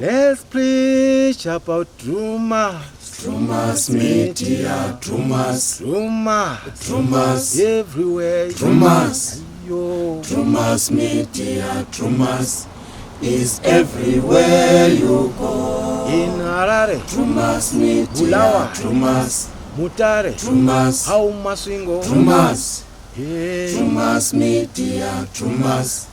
Let's preach about Drumas. Drumas media, Drumas, Drumas everywhere. Drumas, Yo. Drumas media, Drumas is everywhere you go. In Harare, Drumas media, Bulawayo, Drumas, Mutare, Drumas, Haumaswingo, Drumas, hey. Drumas media, Drumas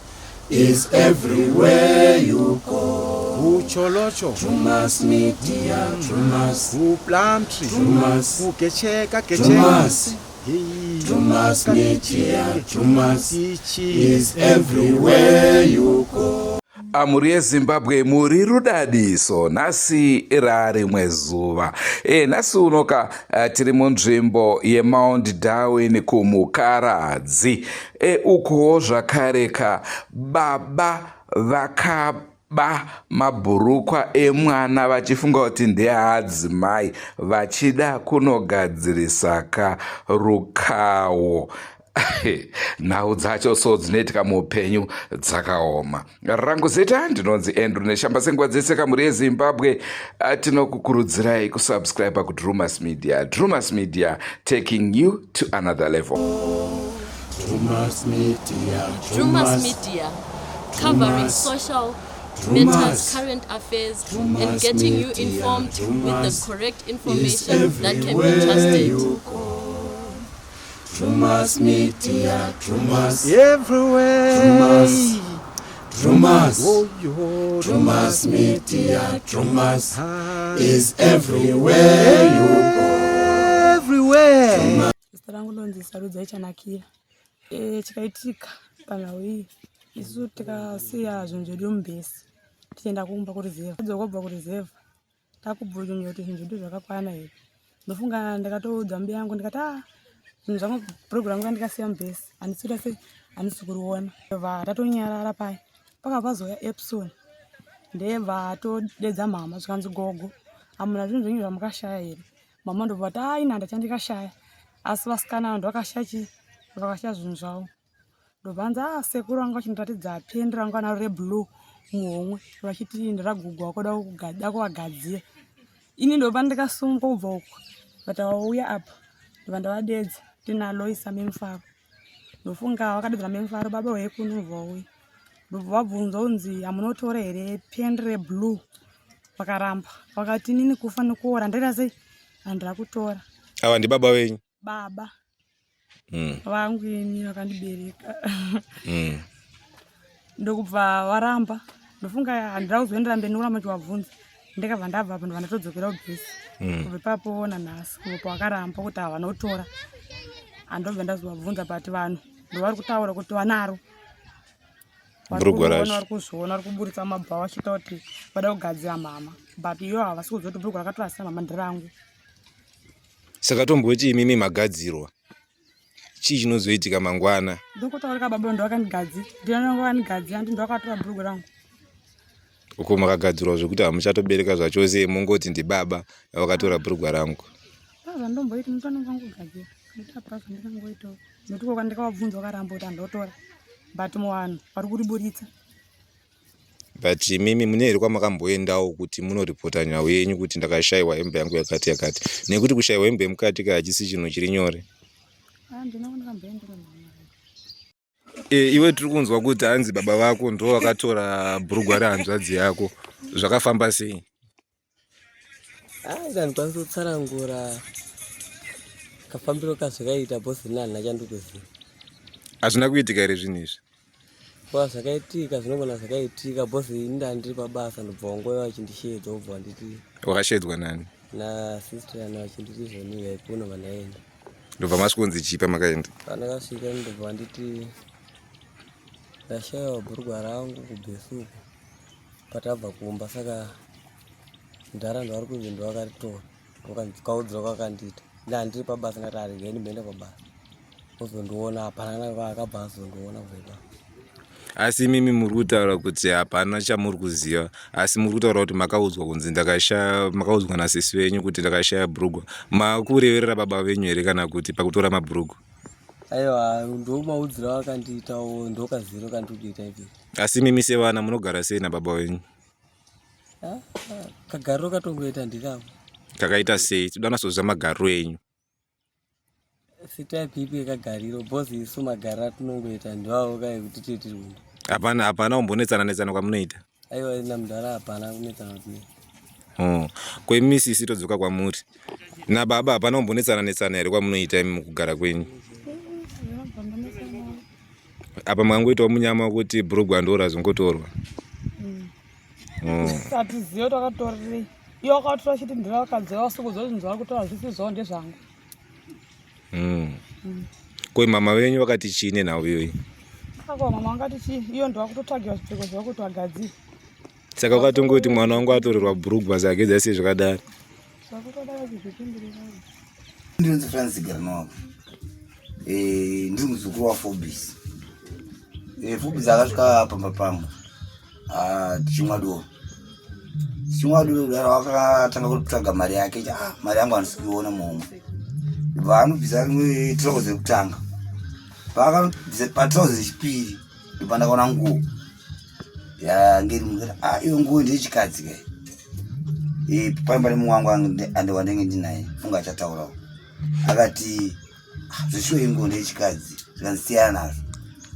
is everywhere you go. Ucholocho, Drumas media, Drumas, Plumtree, Drumas, Kecheka, Drumas, hey. Drumas media, Drumas Tichi is everywhere you go. Amuri yeZimbabwe muri rudadiso nhasi rari mwezuva nhasi unoka tiri munzvimbo yeMount Darwin kumukaradzi ukowo zvakareka baba vakaba mabhurukwa emwana vachifunga kuti ndeadzimai vachida kunogadzirisa karukawo. Nhau dzacho so dzinoitika muupenyu dzakaoma. Rangu zita ndinonzi Andrew neshamba senguva dzese kamuri yeZimbabwe. Tinokukurudzirai kusubscribe kuDrumas Media. Drumas Media, taking you to another level. Drumas media, Drumas Media, covering social matters, current affairs, and getting you informed with the correct information that can be trusted. Drumas media, Drumas, everywhere. Drumas, Drumas, Oh, yo. Drumas media, Drumas is everywhere you go. Everywhere. Zita rangu ndonzi Sarudza Ichanakira. Chikaitika panhau iyi isu tikasiya zvinhu zvedu muBhesi tichienda kumba kuRizevha. Tadzokobva kuRizevha takubvunzwa kuti zvinhu zvedu zvakakwana here. Ndofunga ndakatoudza mbi yangu ndikati zvinhu zvangu bhurugu rangu randikasiya muBhesi handisita sei handisi kuriona. Ndobva tatonyarara paya pakazoya Epson ndebva todedza mama zvikanzi gogo hamuna zvinhu zvenyu zvamukashaya here. Mama ndobva ati inhanda chandikashaya asi vasikana ndovakashaya chii vakashaya zvinhu zvavo. Ndobvanzi sekuru vangu vachindiratidza pendi rangu anaro reblue muhomwe vachiti ndiragugwa kuda kuvagadzira. Ini ndobva ndikasumuka kubva uko vati vauya apa ndobva ndavadedza tinaloisa memufaro. Ndofunga vakadedzera memufaro baba wekuno vauya ndobva vabvunzwa kunzi hamunotora here pendi reblue vakaramba vakati nini kufa nekuora ndaita sei handira kutora. Ava ndi baba wenyu? Baba vangu ini vakandibereka. Ndokubva varamba ndofunga handira kuzoendera mberi nekuramba chivabvunza ndikabva ndabva apo ndobva ndatodzokera kuBhesi. Kubva ipapo nanhasi kubva vakaramba kuti havanotora handobva ndazovabvunza bati vanhu ndovari kutaura kuti vanaro vari kuzviona vari kuburitsa mabhawa vachita kuti vada kugadzira mama but iyo havasi kuziva kuti bhurugu rakatorasira mama ndirangu. Saka tomboti imimi magadzirwa chii chinozoitika mangwana? Ndokutaurika baba ndovakandigadzira ndinonanga vakandigadzira ndi ndovakatora bhurugu rangu. Uko makagadzirwa zvokuti hamuchatobereka zvachose mungoti ndibaba vakatora bhurugu rangu. Zvandomboiti mutonanga kugadzira nditapura zvandikangoitawo nokuti koko ndikavabvunza vakaramba kuti handotora but muvanhu vari kuriburitsa. But imimi mune here kwamakamboendawo kuti munoripota nhau yenyu kuti ndakashayiwa hembe yangu yakati yakati, nekuti kushayiwa hembe yemukati hachisi chinhu chiri nyore. Ndinonga ndakamboendera mama. Iwe tiri kunzwa kuti hanzi baba vako ndo vakatora bhurugwa rehanzvadzi yako, zvakafamba sei? Ndikwanisa kutsanangura kafambiro kazvakaita bhosi rina handina chandikuziva. Hazvina kuitika here zvinhu izvi? Zvakaitika zvinogona zvakaitika bhosi ini ndandiri pabasa ndobva wangoya vachindishedza ubva wanditi. Wakashedzwa nani? Nasista yana vachinditi zvoniva ikuno vandaenda. Ndobva masvikonzi chipa makaenda? Pandakasvika ndobva wanditi ndashayiwa bhurugwa rangu kuBhesi uko patabva kumba saka ndaraunda vari kunzi ndovakaritora kaudzira kwakandita ndandiri pabasa ndati aregai ndimboenda pabasa ozondiona hapana vakabva azondiona kubva. Asi mimi muri kutaura kuti hapana chamuri kuziva, asi muri kutaura kuti makaudzwa kunzi makaudzwa nasisi wenyu kuti ndakashaya bhurugwa. Makureverera baba venyu here kana kuti pakutora mabhurugwa? Aiwa ndomaudzira wakandiitawo ndokaziro kandikuita ipi. Asi mimi sevana munogara sei nababa wenyu? kagariro katongoita ndikavo kakaita sei tinoda nasoziva magariro enyu sitaipipi yekagariro bhozi isu magariro atinongoita ndiwavo kai kuti tiri tiri uno hapana kumbonetsana kwamunoita aiwa ina mudhara hapana kunetsana kuti kwemisisi todzoka kwamuri nababa hapana kumbonetsana here kwamunoita mukugara kwenyu apa mangoitawo munyama wekuti bhurugwa ndora zvingotorwa atizive takatorerei iyo akatora chiti ndirakadzewa suku zozvinhu zvari kutora zvisizvo ndezvangu kwe mama venyu vakati chii nenhau iyoyi akwa mama angati chii iyo ndovakutotagira zvipfeko zvekuti vagadzire saka ukatongoti mwana wangu atorerwa bhurugwa sagedza sei zvakadaro zvakutodaro chizvipindirira ndinonzi Francis Garnock ndiri muzukuru waFobis Fobis akasvika pamba tichimwa doro wakatanga kutsvaga mari yake mari yangu handisi kuiona muhomwe vaanobvisa rimwe tirauzi rekutanga paakabvisa patirauzi rechipiri ndopandakaona nguo yangeri iyo nguo ndeyechikadzi kai paimba nemumwe wangu wandenge ndinaye funga achataurawo akati zveshuwa inguo ndeyechikadzi zvikandisiyana nazvo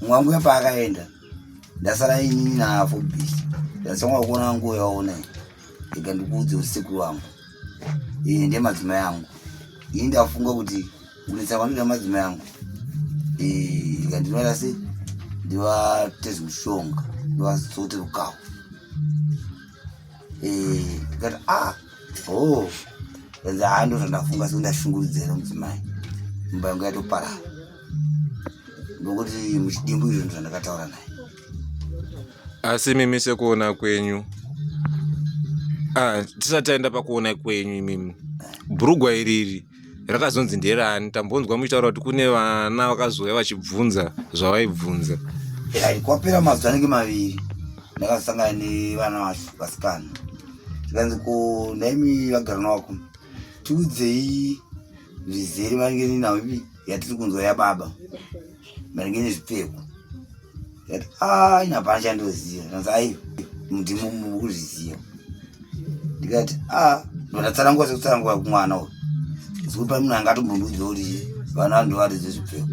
mumwe wangu yapaakaenda ndasara inini naFobis ndasangwa kuona nguo yaona ikandikuudze kuti sekuru wangu ndemadzimai angu ini ndafunga kuti kunetsa kwanoita madzimai angu ikandinoita se ndivatezi mushonga ndivazote rukawu ndikati kanzi ndo zvandafunga sekundashungurudzira mudzimai mumba yangu yatoparara ndokuti muchidimbu izvo zvandakataura naye asi mimi sekuona kwenyu tisati taenda pakuona kwenyu imimi bhurugwa iriri rakazonzi nderani tambonzwa muchitaura kuti kune vana vakazouya vachibvunza zvavaibvunza kwapera mazuva anenge maviri ndakasangana nevana vacho vasikana tikanzi ko naimi vagara navako tiudzei zvizere maringe nenhau ipi yatiri kunzwa yababa maringe nezvipfeko yati inapana chandoziva nanzi ai ndimo mukuzviziva ndikati ndondatsaranguva sekutsaranguva kumwana uyu zikuti pai munhu angatombondiudza kuti vana ndovaridze zvipfeko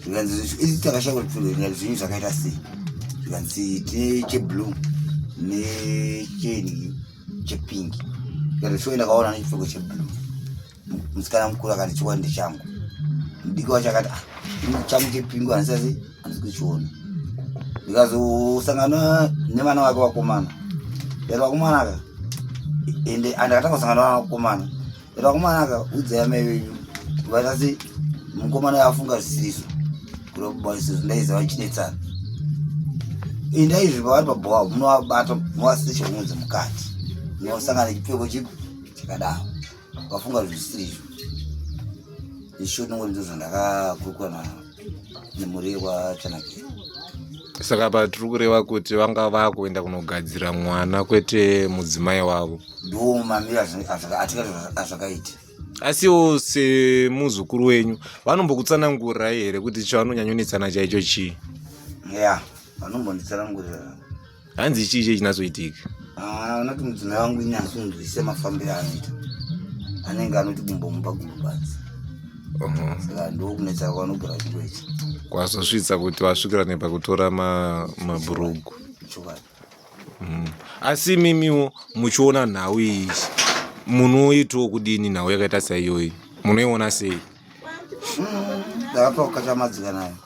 zvikanzi isi takashaka zvipfeko ndikati zvinhu zvakaita sei zvikanzi tine cheblue necheni chepingi ndikati shuwa ndakaona nechipfeko cheblue musikana mukuru akati chikwadi ndechangu mudiki wacho akati changu chepingi handisasi handisi kuchiona ndikazosangana nevana vake vakomana yati vakomana aka ende andakatanga kusangana nevana vakomana yati vakomana aka udzai amai venyu vatasi mukomana yafunga zvisizvo kuti isizvo ndaiziva vachinetsana ndaizvipa vari pabhawa munovabata munovaseshaunze mukati munosangana chipfeko chipi chakadaro vafunga zvisizvo isho nongoti ndo zvandakakurukura nemurei wachanakira saka patiri kureva kuti vanga vakuenda kunogadzira mwana kwete mudzimai wavo ndo mamiri azvakaita asiwo semuzukuru wenyu vanombokutsanangurai here kuti chavanonyanyonetsana chaicho chii ya vanombonditsanangurira hanzi chii chechinatsoitika vanoti mudzimai wangu inyatsonzwise mafambiro anoita anenge anoti gumbomupa gumbobatsi saka ndokunetsana kwanogara chiro ichi kwazosvitsa kuti vasvikira nepakutora mabhurugu asi mimiwo muchiona nhau iyi munoitawo kudini nhau yakaita saiyoyi munoiona sei ndakatoka chamadzika nayo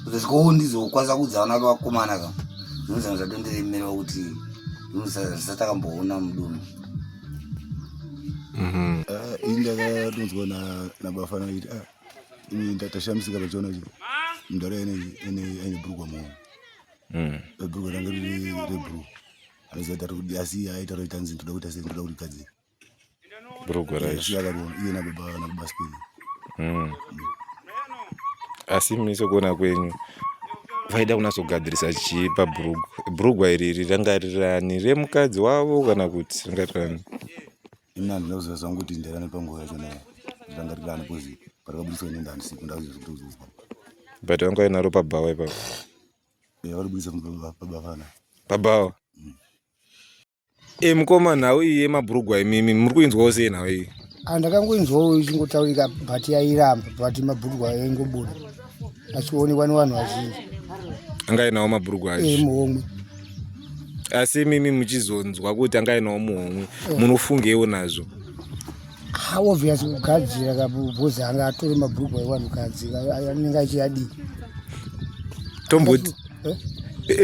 kuti zvikowo ndizokwanisa kudza vana vakomana ka zvinozana zvatondiremerwa kuti zvisatakamboona mudumu ini ndakatonzwa nabafana kuti ini tatashamisika pachiona chiro mudhara aine bhurugwa muhomwe bhurugwa range riri rebhuru aizati asi aitaura kuti anzi ndoda kuti ndoda kuti gadzira bhurugwa racho iye nababa speni asi misekuona kwenyu vaida kunatsogadzirisa chii pabhurugwa iriri ranga rirani remukadzi wavo kana kuti ranga rirani ini handina kuziva zvangu kuti nderani panguva yacho naye ranga rirani kozi parakabudiswa nenda handisiku ndakuzvikutouzwa but vanga vainaro pabhawa ipapo varibudisa pabafana pabhawa Mukoma nhau iye mabhurugwa imimi muri kuinzwawo sei nhau iyi? Andakangoinzwawo ichingotaurika bhati yairamba bhati mabhurugwa aingobuda achionekwa nevanhu vazhinji. Angainawo mabhurugwa acho muhomwe. Asi mimi muchizonzwa kuti angainawo muhomwe munofungewo nazvo? Obviously kugadzira kabhozi anga atore mabhurugwa evanhukadzi anenge achiyadii.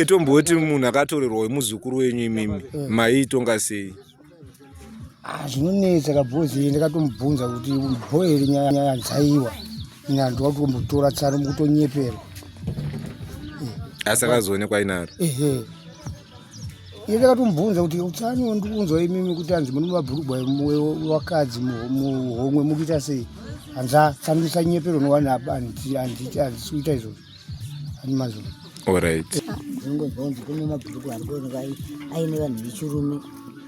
Tomboti munhu akatorerwa muzukuru wenyu imimi maitonga sei? Zvinonetsa kabhozi ndakatomubvunza kuti bhoeri nyaya dzaiwa ina ndotombotora tsaro mukutonyepera. Asi akazoonekwa inaro? Iye ndakatomubvunza kuti utsani ndikunzwa imimi kuti anzi mune mabhurugwa evakadzi muhomwe mukuita sei? Hanza tsanisa nyepero nowana handisikuita izvozvo hani mazvo. Alright. Ndingonzwa kune mabhurugwa ari kuoneka aine vanhu vechirume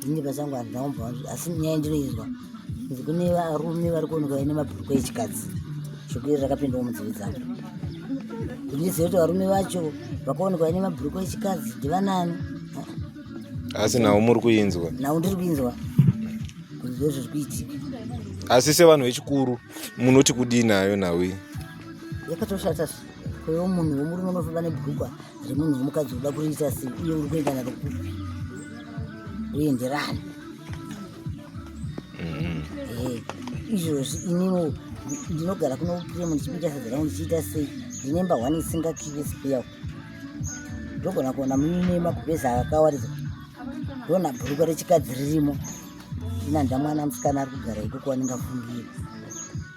ini pachangu handinaumva asi nyaya ndinoizwa kuti kune varume vari kuoneka vaine mabhurugwa echikadzi. Shoko iri rakapindawo munzeve dzangu kuti ndizive kuti varume vacho vakaoneka vaine mabhurugwa echikadzi ndivanani. Asi nawo muri kuinzwa? Nawo ndiri kuinzwa kuti ndizvo zviri kuitika. Asi sevanhu vechikuru munoti kudii nayo nhau iyi? Yakatoshata kwewo munhu womurume unofamba nebhurugwa remunhu womukadzi uda kuriita sei uye uri kuenda naro kupi uenderani. Izvozvi inimo ndinogara kuno upiremu ndichipita sadza rangu ndichiita sei ndinemba 1 isingakive sipeyawo ndogona kuona muine magubeza akawaridzwa ndona bhurugwa rechikadzi ririmo ina ndamwana musikana ari kugara ikoko wanengafungira.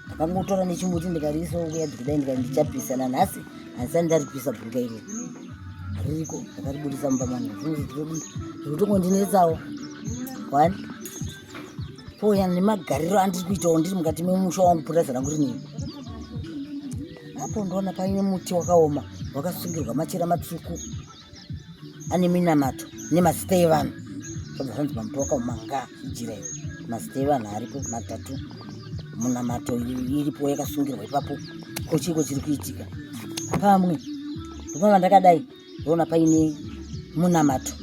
Ndakangotora nechimbuti ndikariisawo kuya kudai ndikati ndichapisana nhasi handisati ndaripisa bhurugwa iro ririko ndakaribudisa mumba mangu zvirikutongondinetsawo 1 poya nemagariro andiri kuitawo ndiri mukati memusha wangu puraza rangu rinini. Apo ndoona paine muti wakaoma wakasungirwa machira matsvuku ane minamato nemazita evanhu zvobva zvanzi pamuti wakaomanga ijira iyo mazita evanhu aripo 3 munamato iripo yakasungirwa ipapo kochiko chiri kuitika. Pamwe ndopava ndakadai ndoona paine munamato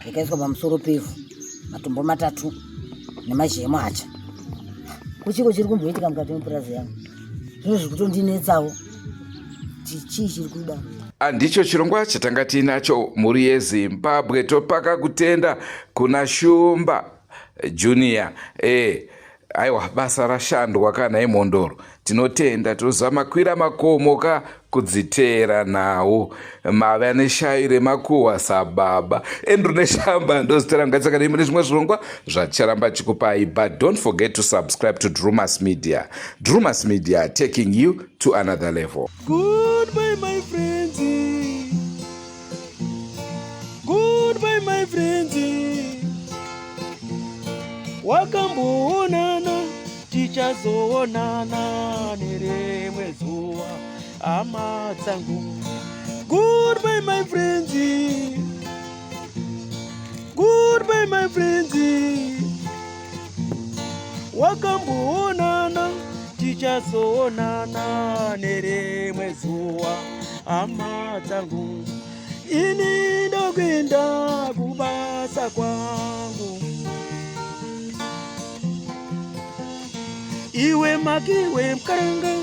yakaiswa pamusoro pevhu matombo 3 nemazhemo acha kochiko chiri kumboitika mukati mepurazi yangu zvino zviri kutondinetsawo chii chiri kuda. Ndicho chirongwa chatanga tiinacho mhuri yeZimbabwe. Topaka kutenda kuna Shumba Junior. Aiwa basa rashandwa kana imhondoro. Tinotenda tozama kwira makomoka kudzitera nawo mava neshaire makuwa sababa Andrew Neshamba ndozitera ngatsakani mune zvimwe zvirongwa zvacharamba chikupai. But don't forget to subscribe to Drumas Media. Drumas Media, taking you to another level. Goodbye my friends. Goodbye my friends. Wakamboonana tichazoonana nerimwe zuva hama dzangu. Goodbye my friends. Goodbye my friends. Wakamboonana tichazoonana nerimwe zuva hama dzangu. Ini ndokuenda kubasa kwangu. Iwe makiwe mkaranga.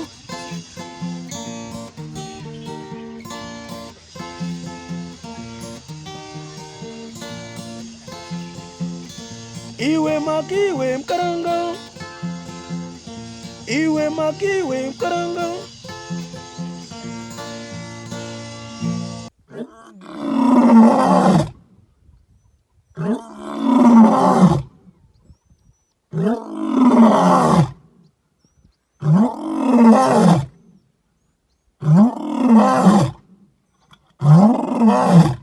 Iwe makiwe mkaranga. Iwe makiwe mkaranga. Oh,